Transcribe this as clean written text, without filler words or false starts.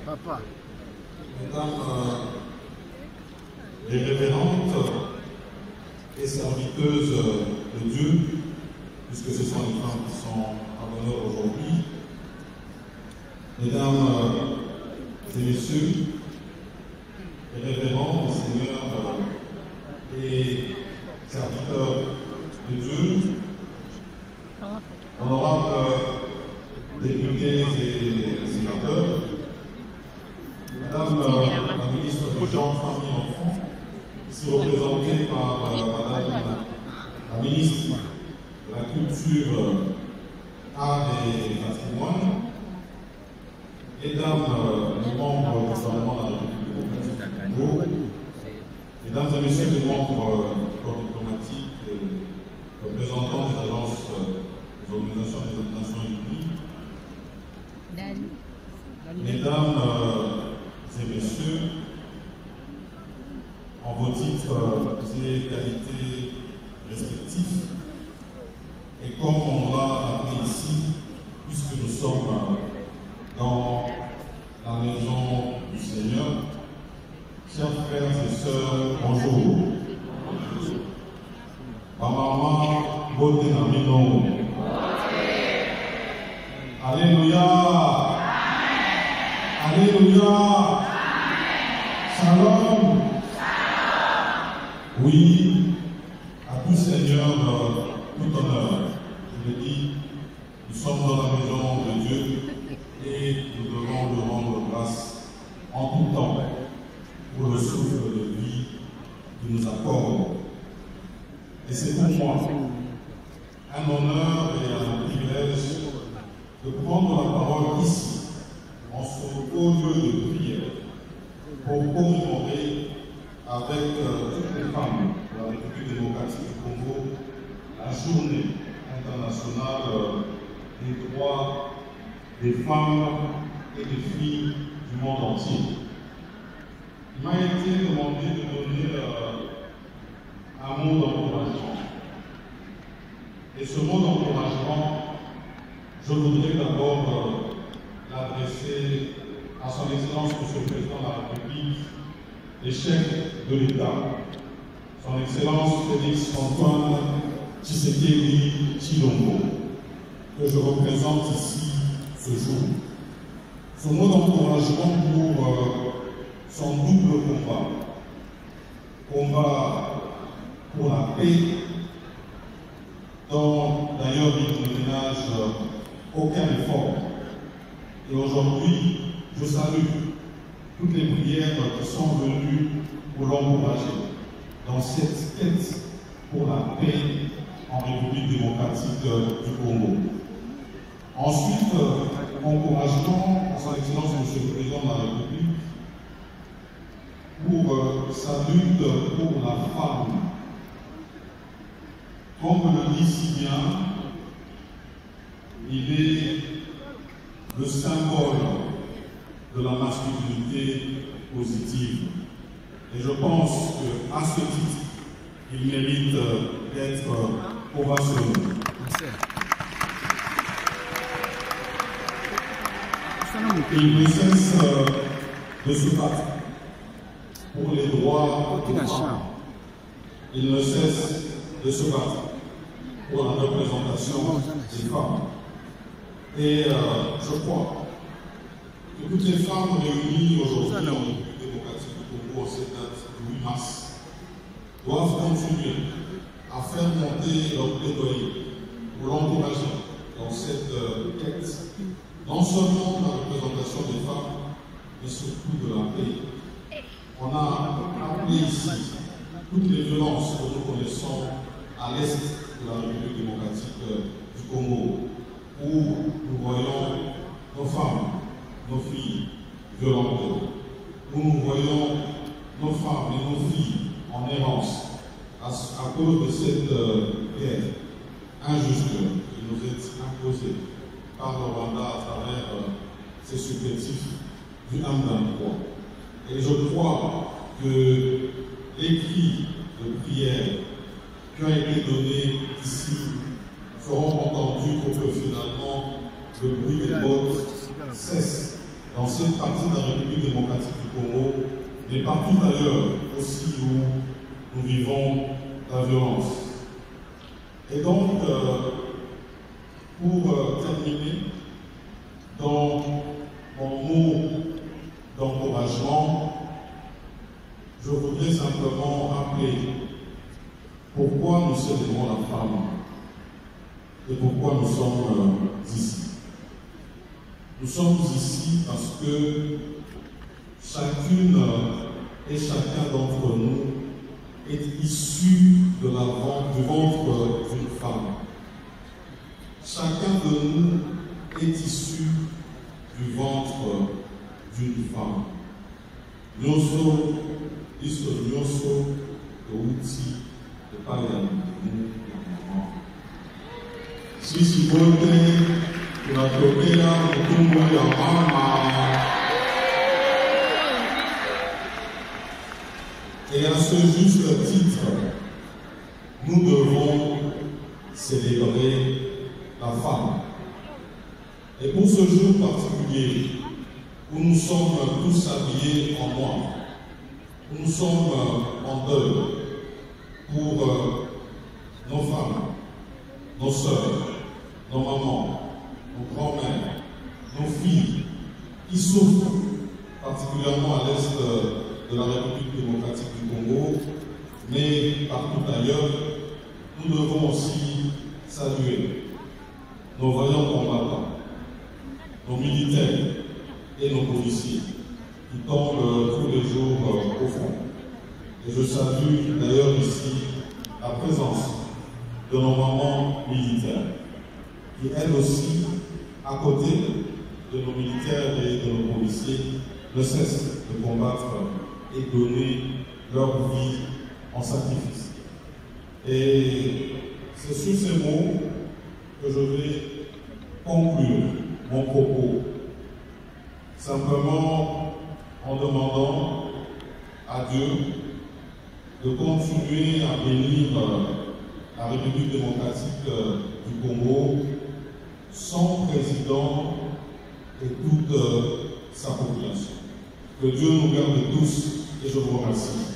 Papa. Mesdames les révérentes et serviteuses de Dieu, puisque ce sont les femmes qui sont à l'honneur aujourd'hui, mesdames et messieurs, les révérends, les seigneurs et serviteurs de Dieu, honorables députés et sénateurs, Madame la ministre des Gens, Famille et Enfants, ici représentée par Madame la ministre de la Culture, Art et Patrimoine, Mesdames les membres du Parlement de la République du Congo, Mesdames et Messieurs les membres du corps diplomatique et représentants des agences des organisations des Nations Unies, Mesdames et Messieurs, en vos titres et qualités respectifs, et comme on l'a appelé ici, puisque nous sommes dans la maison du Seigneur, chers frères et sœurs, bonjour. Maman, beauté Namino. Alléluia. Alléluia. Shalom. Oui, à tout Seigneur, tout honneur. Je le dis, nous sommes dans la maison de Dieu et nous devons lui rendre grâce en tout temps pour le souffle de vie qu'il nous accorde. Et c'est pour moi un honneur et un privilège de prendre la parole ici, en ce haut lieu de prière, pour commémorer avec toutes les femmes de la République démocratique du Congo la journée internationale des droits des femmes et des filles du monde entier. Il m'a été demandé de donner un mot d'encouragement. Et ce mot d'encouragement, je voudrais d'abord l'adresser à son Excellence Monsieur le Président de la République, les chefs de l'État, son Excellence Félix Antoine Tshisekedi Tshilombo, que je représente ici ce jour. Son mot d'encouragement pour son double combat. Combat pour la paix, dont d'ailleurs il ne ménage aucun effort. Et aujourd'hui, je salue toutes les prières qui sont venues pour l'encourager dans cette quête pour la paix en République démocratique du Congo. Ensuite, encouragement à son Excellence Monsieur le Président de la République pour sa lutte pour la femme. Comme le dit si bien, il est le symbole de la masculinité positive. Et je pense qu'à ce titre, il mérite d'être ovationné. Il ne cesse de se battre pour les droits des femmes. Il ne cesse de se battre pour la représentation des femmes. Et je crois que toutes les femmes réunies aujourd'hui en République démocratique du Congo en cette date du 8 mars doivent continuer à faire monter leur plaidoyer pour l'encourager dans cette quête, non seulement de la représentation des femmes, mais surtout de la paix. On a appelé ici toutes les violences que nous connaissons à l'est de la République démocratique du Congo, où nous voyons nos femmes, nos filles violentées, où nous voyons nos femmes et nos filles en errance à cause de cette guerre injuste qui nous est imposée par le Rwanda à travers ces supplétifs du M23. Et je crois que les cris de prière qui ont été donnés ici seront entendus pour que finalement le bruit des bottes cesse dans cette partie de la République démocratique du Congo, mais partout ailleurs aussi où nous vivons la violence. Et donc, pour terminer, dans mon mot d'encouragement, je voudrais simplement rappeler pourquoi nous célébrons la femme et pourquoi nous sommes ici. Nous sommes ici parce que chacune et chacun d'entre nous est issu du ventre d'une femme. Chacun de nous est issu du ventre d'une femme. Nyonso, iso nyonso, outi, de parler à nous, si bote, la tokea, mutumbo ya mama. Et à ce juste titre, nous devons célébrer la femme. Et pour ce jour particulier, où nous sommes tous habillés en noir, où nous sommes en deuil pour nos femmes, nos sœurs, nos mamans, nos grands-mères, nos filles, qui souffrent particulièrement à l'est de la République démocratique du Congo, mais partout ailleurs, nous devons aussi saluer nos vaillants combattants, nos militaires et nos policiers qui tombent tous les jours au front. Et je salue d'ailleurs ici la présence de nos mamans militaires qui elles aussi, à côté de nos militaires et de nos policiers, ne cessent de combattre et donner leur vie en sacrifice. Et c'est sur ces mots que je vais conclure mon propos, simplement en demandant à Dieu de continuer à bénir la République démocratique du Congo, son président et toute sa population. Que Dieu nous garde tous et je vous remercie.